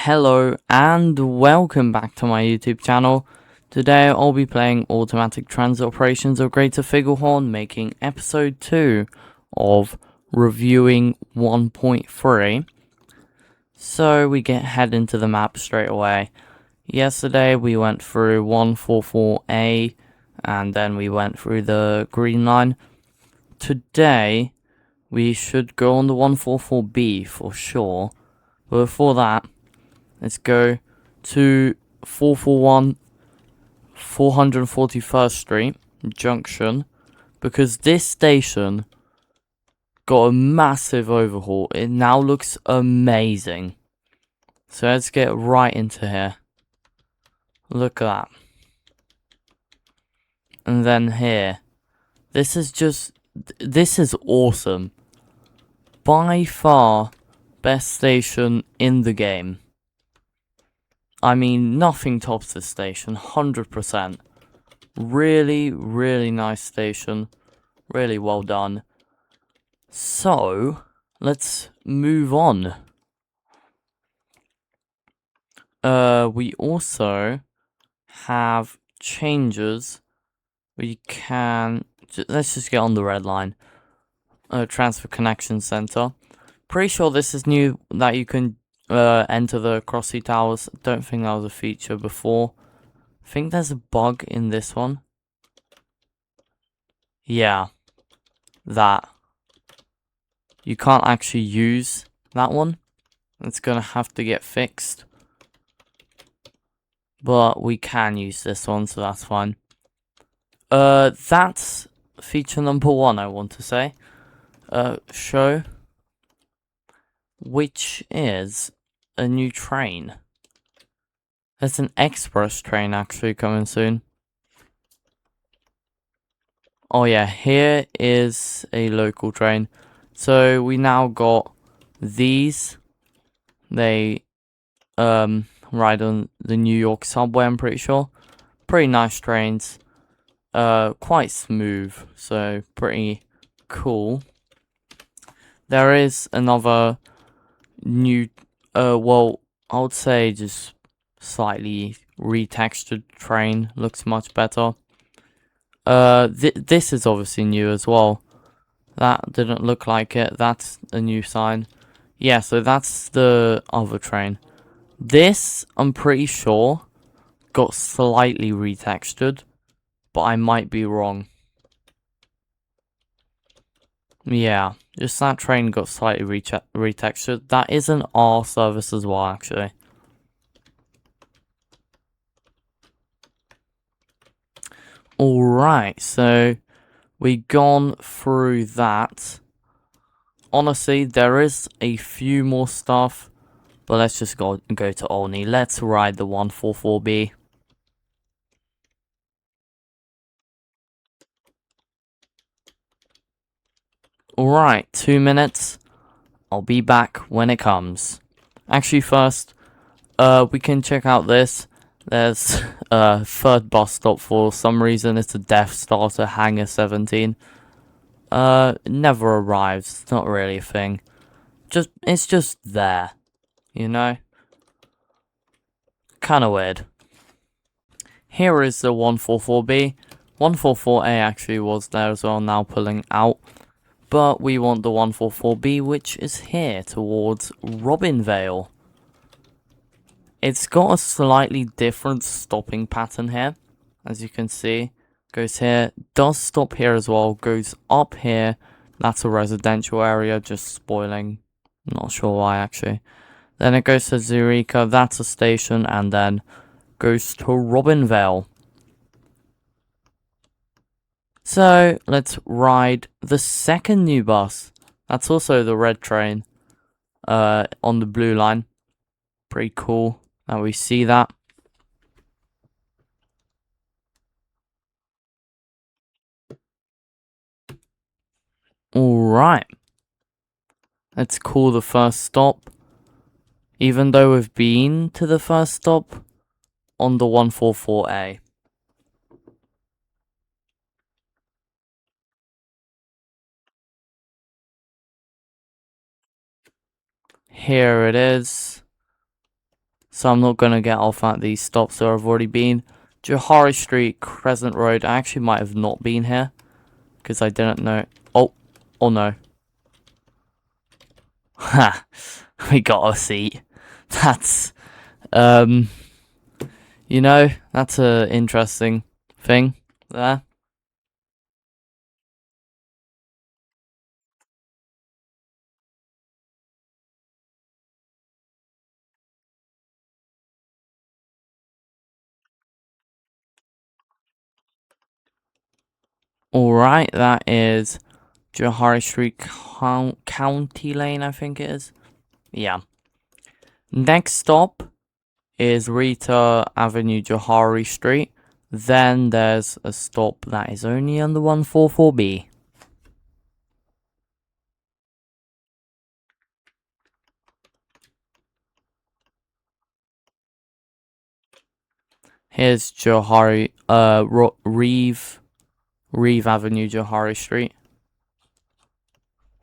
Hello and welcome back to my YouTube channel. Today I'll be playing Automatic Transit Operations of Greater Figglehorn, making episode 2 of reviewing 1.3. So we head into the map straight away. Yesterday we went through 144A and then we went through the green line. Today we should go on the 144B for sure. But before that, let's go to 441 441st Street Junction, because this station got a massive overhaul. It now looks amazing. So let's get right into here. Look at that. And then here. This is awesome. By far best station in the game. I mean, nothing tops this station, 100%. Really, really nice station. Really well done. So, let's move on. We also have changes. We can... let's just get on the red line. Transfer Connection Center. Pretty sure this is new, that you can enter the Crossy Towers. Don't think that was a feature before. I think there's a bug in this one. Yeah. That. You can't actually use that one. It's gonna have to get fixed. But we can use this one, so that's fine. That's feature number 1, I want to say. Show. Which is a new train. There's an express train actually coming soon. Oh yeah, here is a local train. So we now got these. They ride on the New York subway, I'm pretty sure. Pretty nice trains. Quite smooth, so pretty cool. There is another new, well, I would say just slightly retextured train. Looks much better. This is obviously new as well. That didn't look like it. That's a new sign. Yeah, so that's the other train. This, I'm pretty sure, got slightly retextured, but I might be wrong. Yeah, just that train got slightly retextured. That is an R service as well, actually. Alright, so we've gone through that. Honestly, there is a few more stuff, but let's just go to Olney. Let's ride the 144B. Alright, 2 minutes. I'll be back when it comes. Actually, first, we can check out this. There's a third bus stop for some reason. It's a Death Starter Hangar 17. Never arrives. It's not really a thing. It's just there. You know? Kinda weird. Here is the 144B. 144A actually was there as well, now pulling out. But we want the 144B, which is here towards Robinvale. It's got a slightly different stopping pattern here, as you can see. Goes here, does stop here as well, goes up here. That's a residential area, just spoiling. Not sure why actually. Then it goes to Zurika, that's a station, and then goes to Robinvale. So let's ride the second new bus. That's also the red train on the blue line. Pretty cool that we see that. Alright. Let's call the first stop. Even though we've been to the first stop on the 144A. Here it is. so I'm not going to get off at these stops that I've already been. Johari Street, Crescent Road. I actually might have not been here because I didn't know. Oh no. Ha! We got a seat. That's, that's a interesting thing there. Alright, that is Johari Street County Lane, I think it is. Yeah. Next stop is Rita Avenue, Johari Street. Then there's a stop that is only on the 144B. Here's Johari, Reeve Avenue, Johari Street.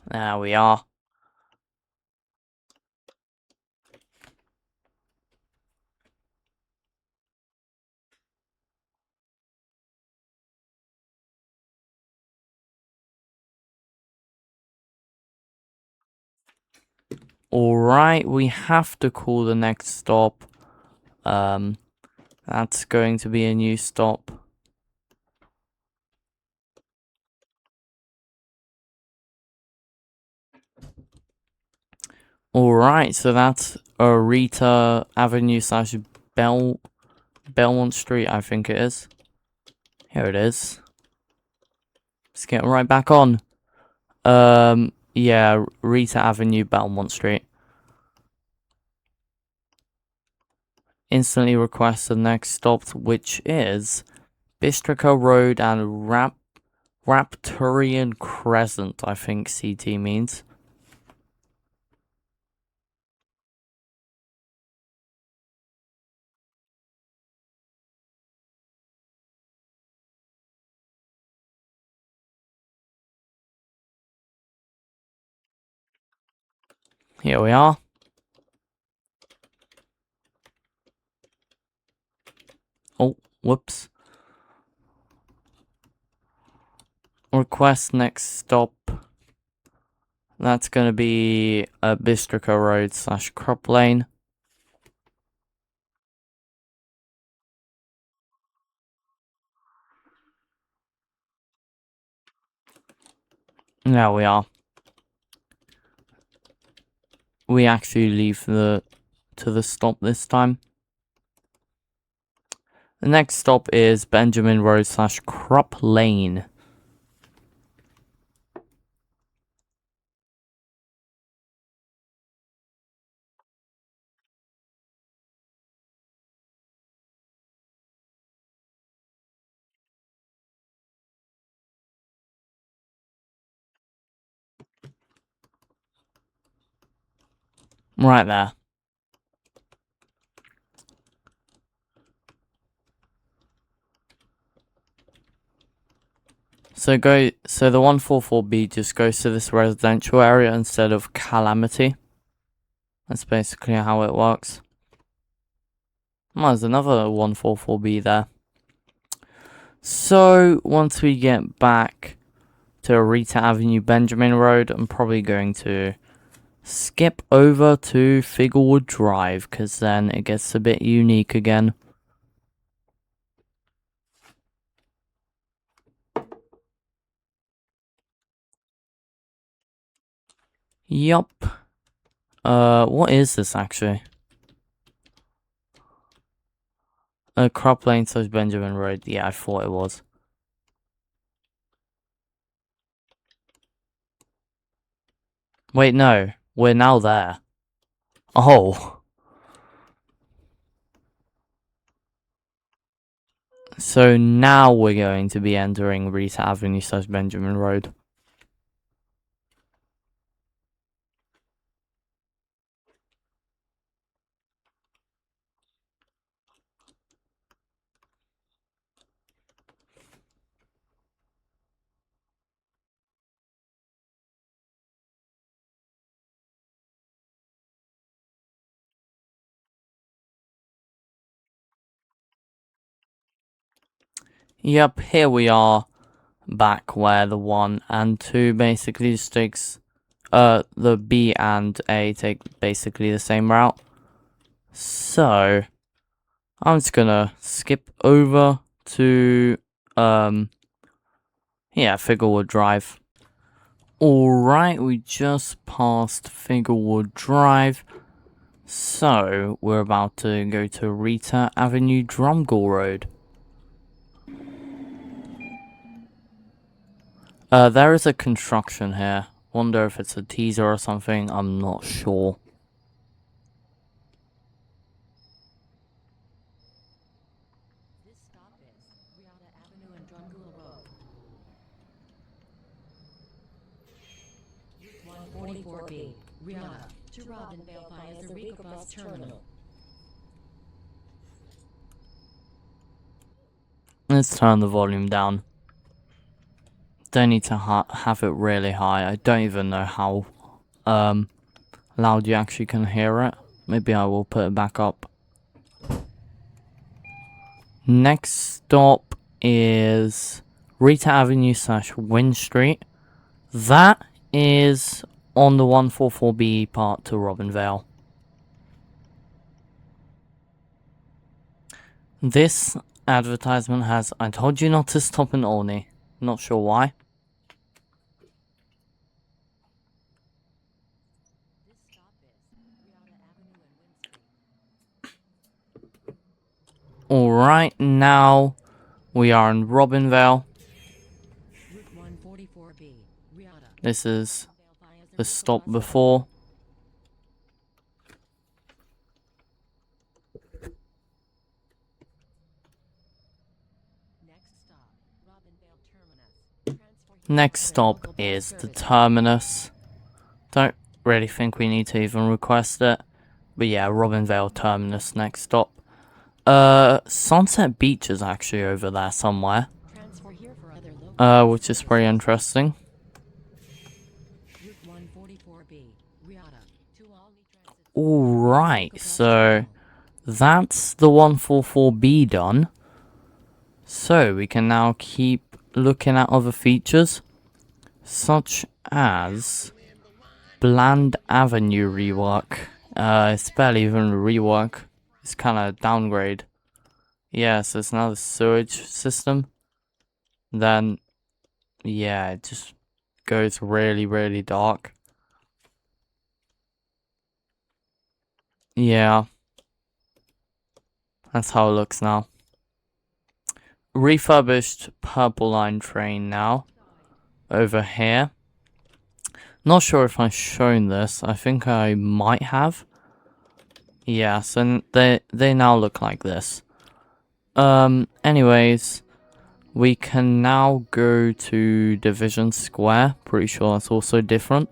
There we are. Alright, we have to call the next stop. That's going to be a new stop. Alright, so that's Rita Avenue slash Belmont Street, I think it is. Here it is. Let's get right back on. Yeah, Rita Avenue, Belmont Street. Instantly request the next stop, which is Bistrica Road and Rapturian Crescent, I think CT means. Here we are. Oh, whoops. Request next stop. That's going to be Bistrica Road slash Crop Lane. There we are. We actually leave to the stop this time. The next stop is Benjamin Road slash Crop Lane. Right there. So the 144B just goes to this residential area instead of Calamity. That's basically how it works. Oh, there's another 144B there. So once we get back to Rita Avenue, Benjamin Road, I'm probably going to skip over to Figglehorn Drive because then it gets a bit unique again. Yup. What is this actually? Crop Lane slash Benjamin Road. Yeah, I thought it was. Wait, no. We're now there. Oh. So now we're going to be entering Rita Avenue slash Benjamin Road. Yep, here we are back where the 1 and 2 basically just takes, the B and A take basically the same route. So, I'm just gonna skip over to, Figglehorn Drive. Alright, we just passed Figglehorn Drive. So, we're about to go to Rita Avenue Drumgool Road. There is a construction here. Wonder if it's a teaser or something, I'm not sure. This stop is Rita Avenue and Drumgool Road. Route 144B, Rita to Robinvale via the Rico Bus Terminal. Let's turn the volume down. Don't need to have it really high. I don't even know how loud you actually can hear it. Maybe I will put it back up. Next stop is Rita Avenue / Wynn Street. That is on the 144B part to Robinvale. This advertisement has, I told you not to stop in Olney. Not sure why. This stop is Rita Avenue and Wynn Street. Alright, now we are in Robinvale. Route 144B, Rita. This is the stop before. Next stop, Robinvale Terminus. Next stop is the terminus. Don't really think we need to even request it. But yeah, Robinvale Terminus next stop. Sunset Beach is actually over there somewhere. Transfer here for other Which is pretty interesting. Route 144B, Rita to Olney Transit. Alright, so that's the 144B done. So we can now keep looking at other features, such as Bland Avenue rework. It's barely even a rework. It's kind of downgrade. Yeah, so it's now the sewage system. Then, yeah, it just goes really, really dark. Yeah. That's how it looks now. Refurbished Purple Line train now. Over here. Not sure if I've shown this. I think I might have. Yeah, so they now look like this. Anyways, we can now go to Division Square. Pretty sure that's also different.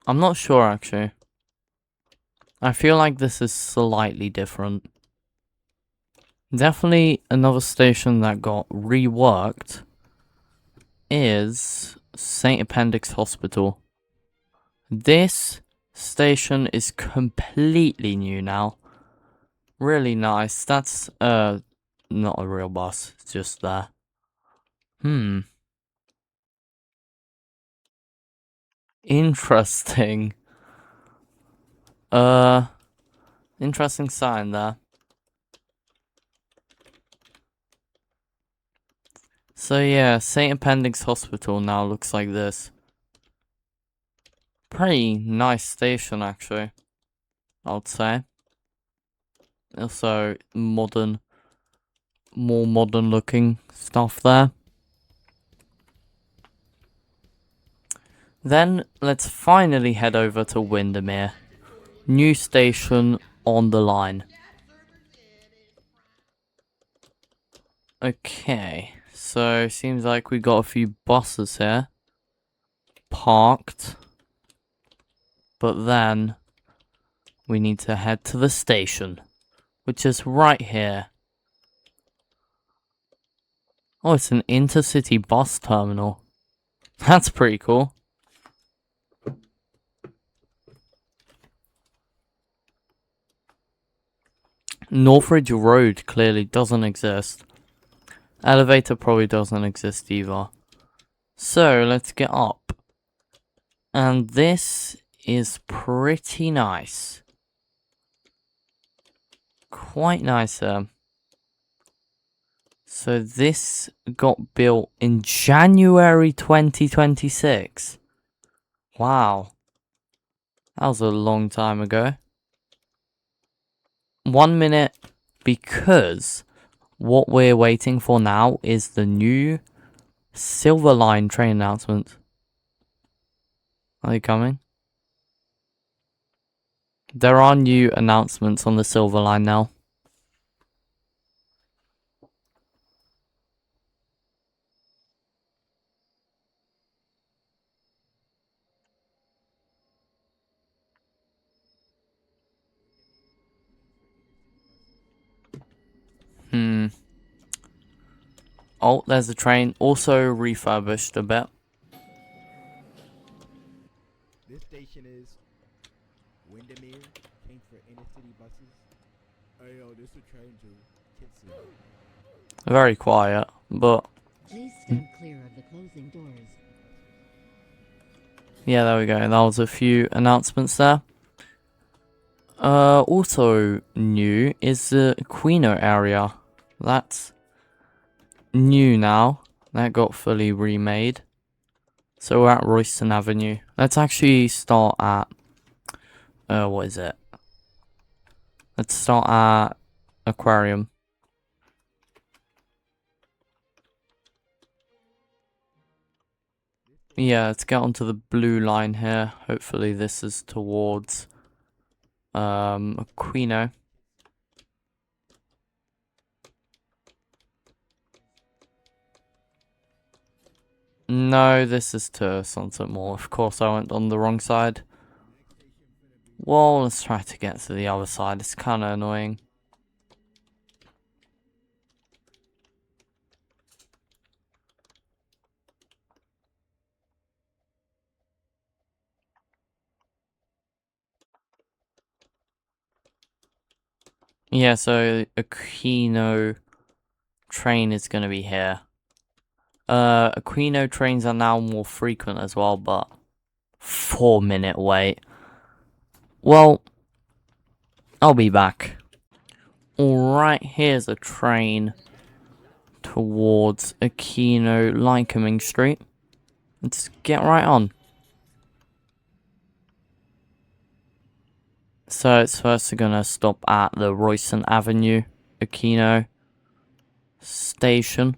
I'm not sure actually. I feel like this is slightly different. Definitely another station that got reworked is St. Appendix Hospital. This station is completely new now. Really nice. That's not a real bus, it's just there. Interesting. Interesting sign there. So yeah, St. Appendix Hospital now looks like this. Pretty nice station actually, I would say. Also modern, more modern looking stuff there. Then let's finally head over to Windermere. New station on the line. Okay, so seems like we got a few buses here parked, but then we need to head to the station, which is right here. Oh, it's an intercity bus terminal. That's pretty cool. Northridge Road clearly doesn't exist. Elevator probably doesn't exist either. So let's get up. And this is pretty nice. Quite nice. So this got built in January 2026. Wow. That was a long time ago. 1 minute, because what we're waiting for now is the new Silver Line train announcement. Are they coming? There are new announcements on the Silver Line now. Oh, there's a train. Also refurbished a bit. This station is Windermere, change for inner city buses. Hey yo, this a train to Kitson. Very quiet, but Please stand clear of the closing doors. yeah, there we go. That was a few announcements there. Also new is the Aquino area. That's new now. That got fully remade. So we're at Royston Avenue. Let's actually start at what is it? Let's start at Aquarium. Yeah, let's get onto the blue line here. Hopefully this is towards Aquino. No, this is to Sunset Mall. Of course I went on the wrong side. Well, let's try to get to the other side. It's kind of annoying. Yeah, so Aquino train is going to be here. Aquino trains are now more frequent as well, but 4-minute wait. Well, I'll be back. Alright, here's a train towards Aquino Lycoming Street. Let's get right on. So it's first gonna stop at the Royston Avenue Aquino station.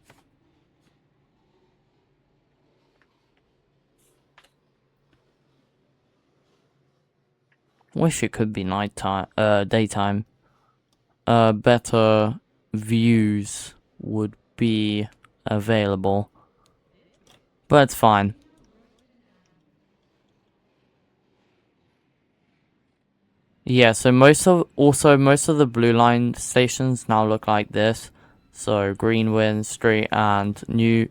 Wish it could be daytime. Better views would be available, but it's fine. Yeah, so most of the blue line stations now look like this. So Greenwin Street and New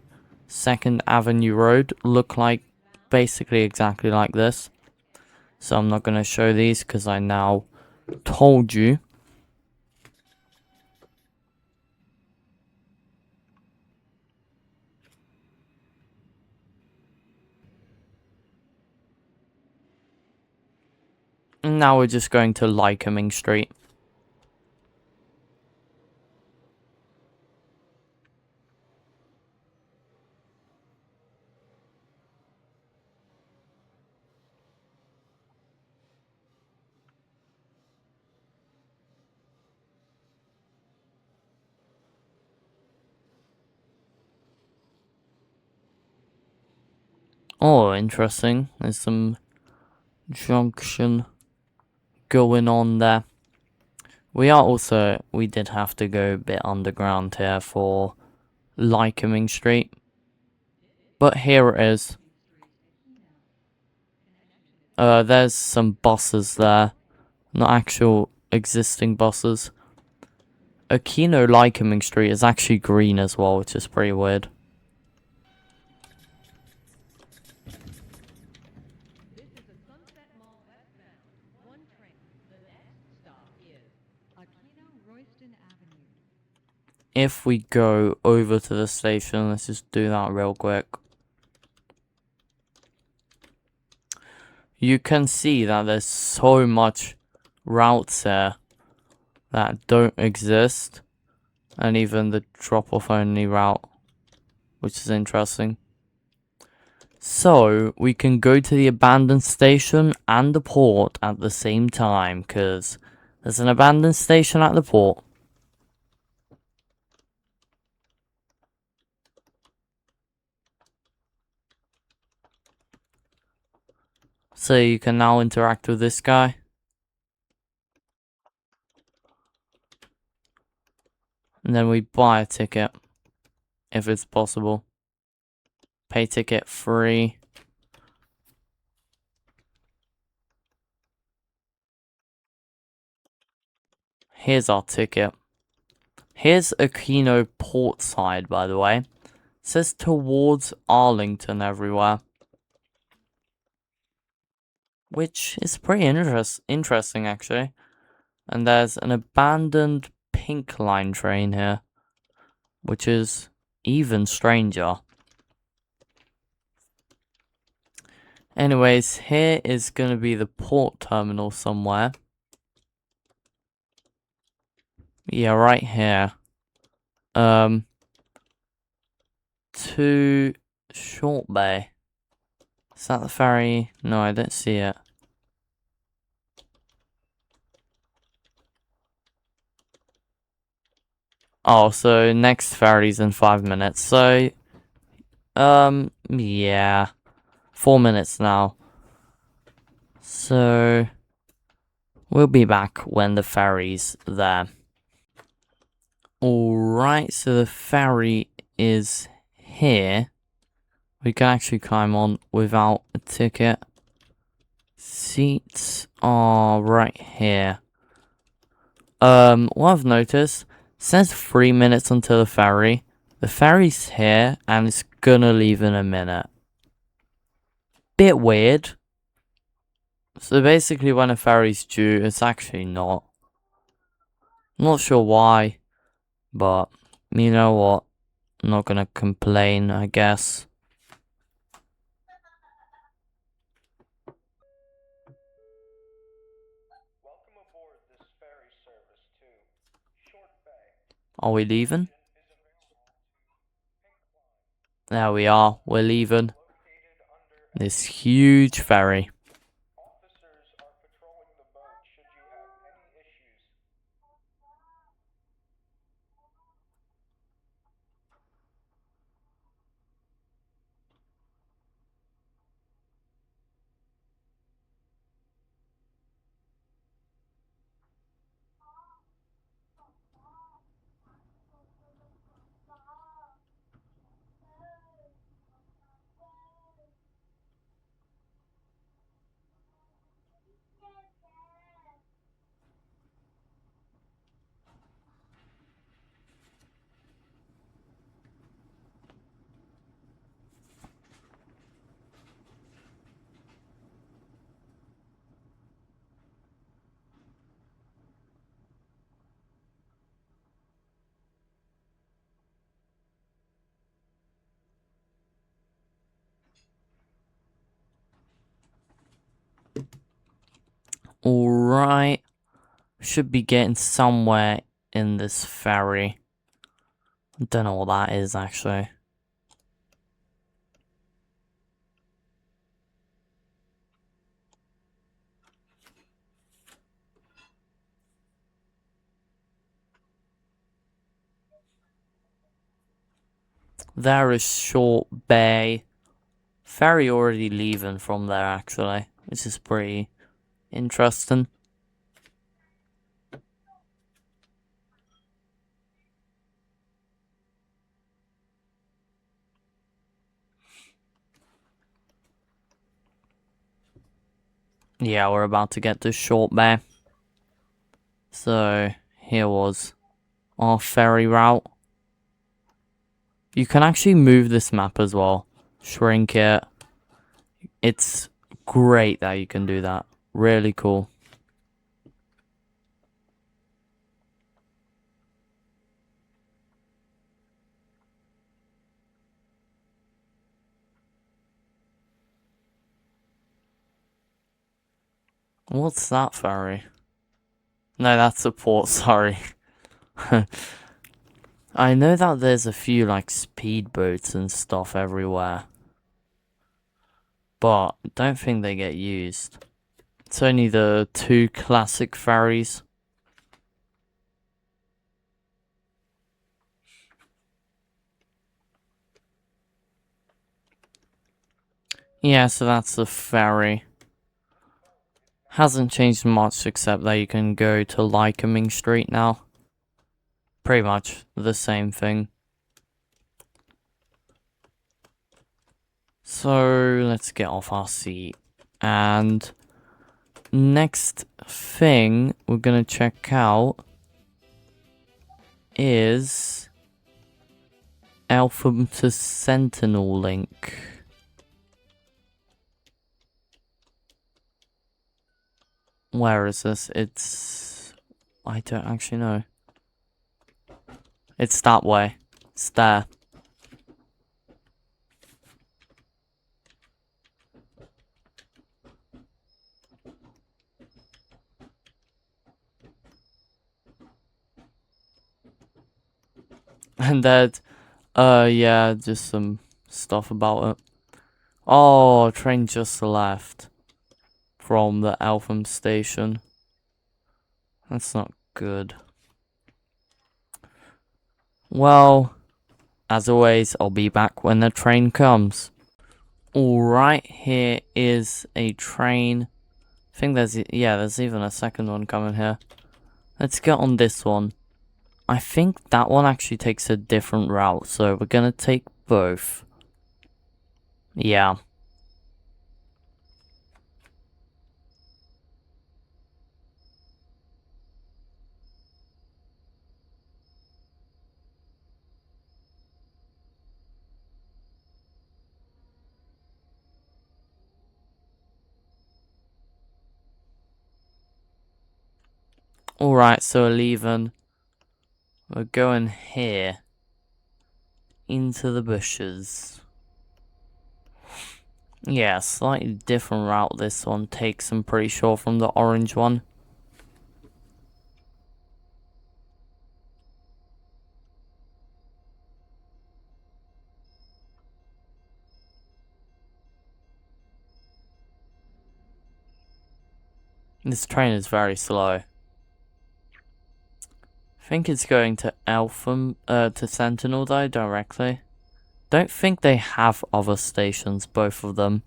2nd Avenue Road look like basically exactly like this. So I'm not going to show these because I now told you. Now we're just going to Lycoming Street. Oh, interesting. There's some junction going on there. We did have to go a bit underground here for Lycoming Street. But here it is. There's some buses there. Not actual existing buses. Aquino Lycoming Street is actually green as well, which is pretty weird. This is a Sunset Mall westbound. One train. The next stop is Aquino Royston if we go over to the station, let's just do that real quick. You can see that there's so much routes here that don't exist. And even the drop-off only route, which is interesting. So, we can go to the abandoned station and the port at the same time, because there's an abandoned station at the port. So you can now interact with this guy. And then we buy a ticket, if it's possible. Pay ticket free. Here's our ticket. Here's Aquino port side, by the way. It says towards Arlington everywhere. Which is pretty interesting, actually. And there's an abandoned pink line train here, which is even stranger. Anyways, here is going to be the port terminal somewhere. Yeah, right here. To Short Bay. Is that the ferry? No, I don't see it. Oh, so next ferry's in 5 minutes. So, yeah. 4 minutes now. So, we'll be back when the ferry's there. Alright, so the ferry is here. We can actually climb on without a ticket. Seats are right here. What I've noticed, it says 3 minutes until the ferry. The ferry's here and it's gonna leave in a minute. Bit weird. So basically when a ferry's due, it's actually not. Not sure why, but you know what? I'm not gonna complain, I guess. Are we leaving? There we are, we're leaving. This huge ferry. Alright. Should be getting somewhere in this ferry. I don't know what that is actually. There is Short Bay. Ferry already leaving from there actually, which is pretty interesting. Yeah, we're about to get to Short Bay. So, here was our ferry route. You can actually move this map as well. Shrink it. It's great that you can do that. Really cool. What's that ferry? No, that's a port, sorry. I know that there's a few like speedboats and stuff everywhere, but I don't think they get used. It's only the 2 classic ferries. Yeah, so that's the ferry. Hasn't changed much except that you can go to Lycoming Street now. Pretty much the same thing. So let's get off our seat. And next thing we're gonna check out is Eltham to Sentinel link. Where is this? I don't actually know. It's that way. It's there. And that, yeah, just some stuff about it. Oh, train just left from the Eltham station. That's not good. Well, as always, I'll be back when the train comes. Alright, here is a train. I think there's even a second one coming here. Let's get on this one. I think that one actually takes a different route, so we're gonna take both. Yeah. Alright, so we're leaving. We're going here. Into the bushes. Yeah, slightly different route this one takes, I'm pretty sure, from the orange one. This train is very slow. I think it's going to Eltham, to Sentinel though, directly. Don't think they have other stations, both of them.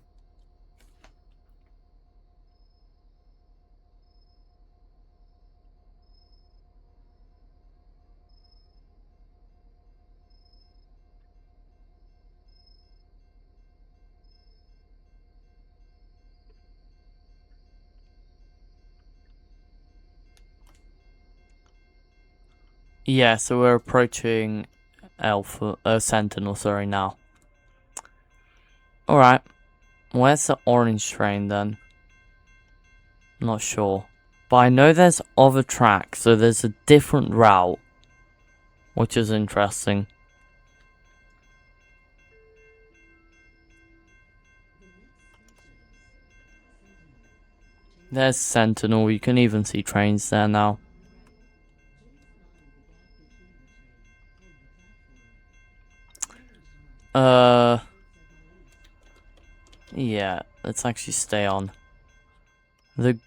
Yeah, so we're approaching Sentinel, sorry, now. Alright. Where's the orange train then? Not sure. But I know there's other tracks, so there's a different route. Which is interesting. There's Sentinel, you can even see trains there now. Yeah, let's actually stay on. The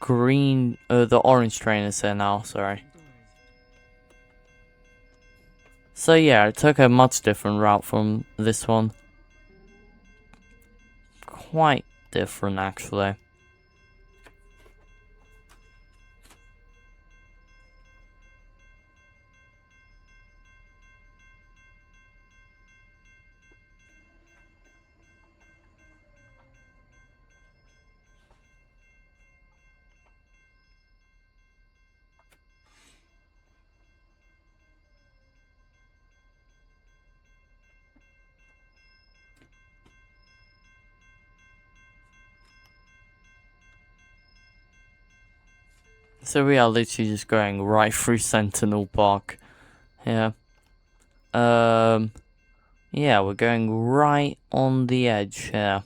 the orange train is there now, sorry. So yeah, it took a much different route from this one. Quite different, actually. So we are literally just going right through Sentinel Park. Yeah. Yeah, we're going right on the edge here.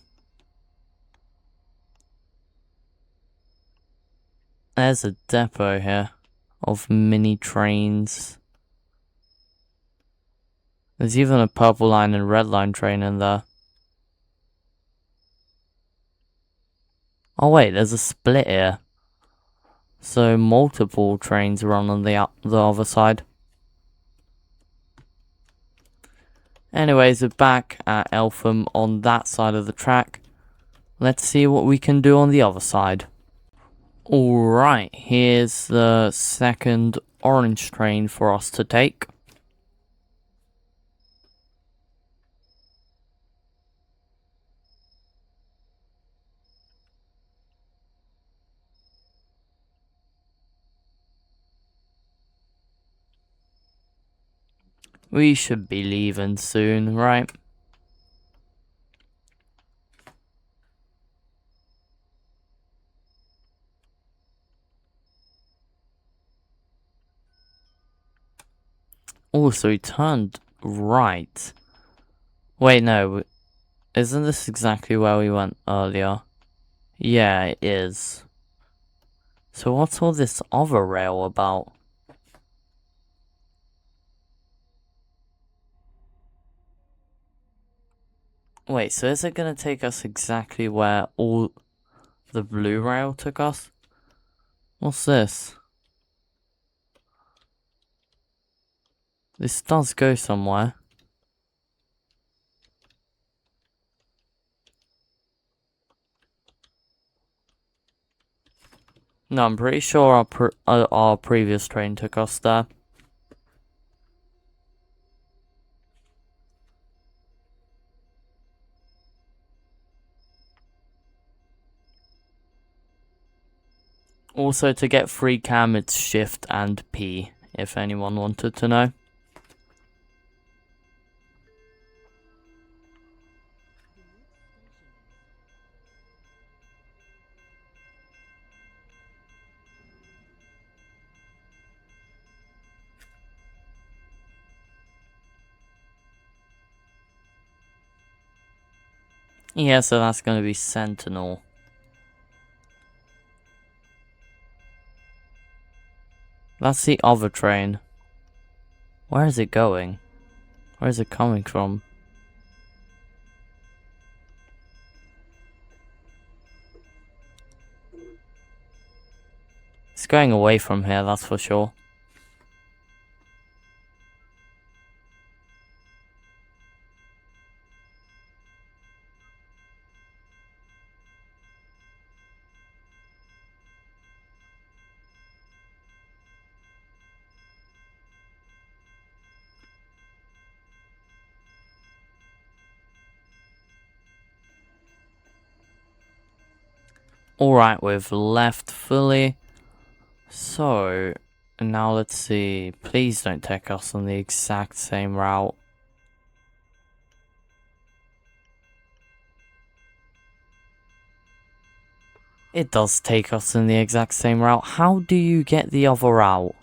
There's a depot here of mini trains. There's even a purple line and red line train in there. Oh wait, there's a split here. So multiple trains run on the other side. Anyways, we're back at Eltham on that side of the track. Let's see what we can do on the other side. Alright, here's the second orange train for us to take. We should be leaving soon, right? Also, we turned right. Wait, no. Isn't this exactly where we went earlier? Yeah, it is. So what's all this other rail about? Wait, so is it gonna take us exactly where all the blue rail took us? What's this? This does go somewhere. No, I'm pretty sure our previous train took us there. Also, to get free cam, it's Shift and P, if anyone wanted to know. Yeah, so that's going to be Sentinel. That's the other train. Where is it going? Where is it coming from? It's going away from here, that's for sure. Alright, we've left fully. So, now let's see. Please don't take us on the exact same route. It does take us in the exact same route. How do you get the other route?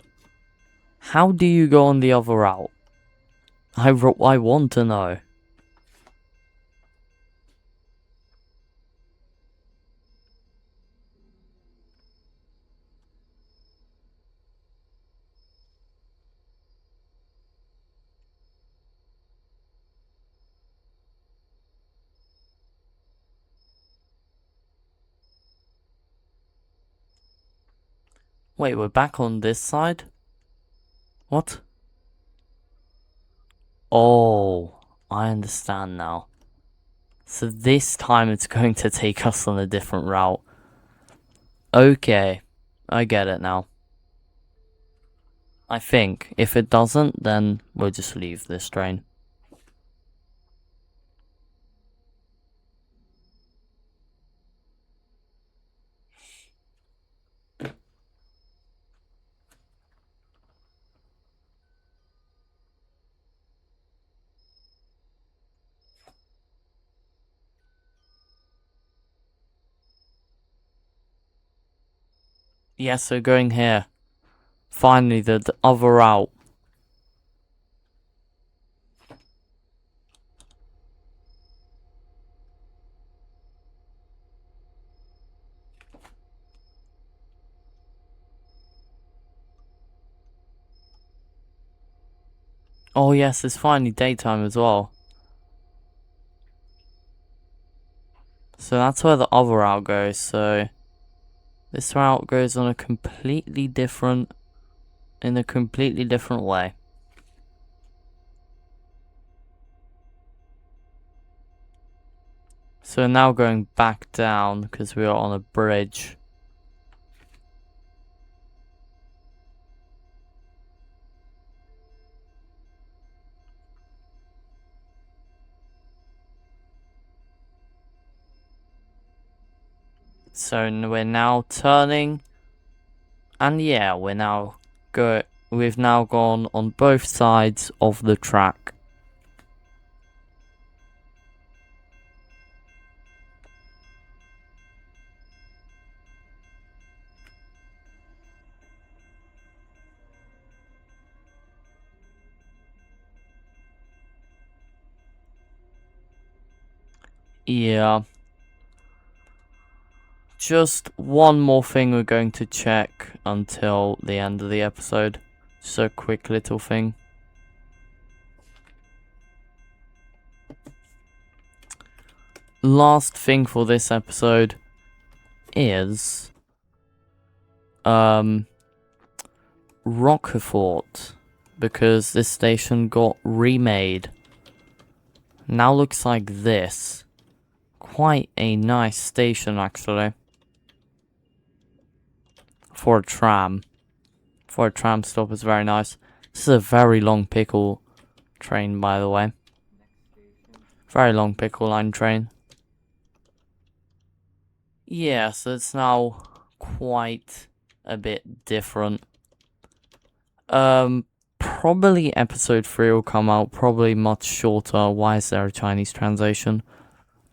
How do you go on the other route? I want to know. Wait, we're back on this side? What? Oh, I understand now. So this time it's going to take us on a different route. Okay, I get it now. I think. If it doesn't, then we'll just leave this train. Yeah, so going here. Finally, the other route. Oh yes, it's finally daytime as well. So that's where the other route goes, so this route goes on a completely different, in a completely different way. So now going back down because we are on a bridge. So we're now turning, and yeah, we've now gone on both sides of the track. Yeah. Just one more thing we're going to check until the end of the episode. Just a quick little thing. Last thing for this episode is Rockefort, because this station got remade. Now looks like this. Quite a nice station actually. For a tram. For a tram stop, is very nice. This is a very long pickle train, by the way. Very long pickle line train. Yeah, so it's now quite a bit different. Probably episode 3 will come out, probably much shorter. Why is there a Chinese translation?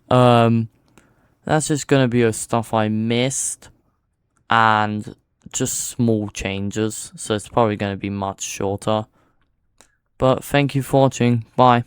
That's just gonna be a stuff I missed, and just small changes, so it's probably gonna be much shorter. But thank you for watching, bye.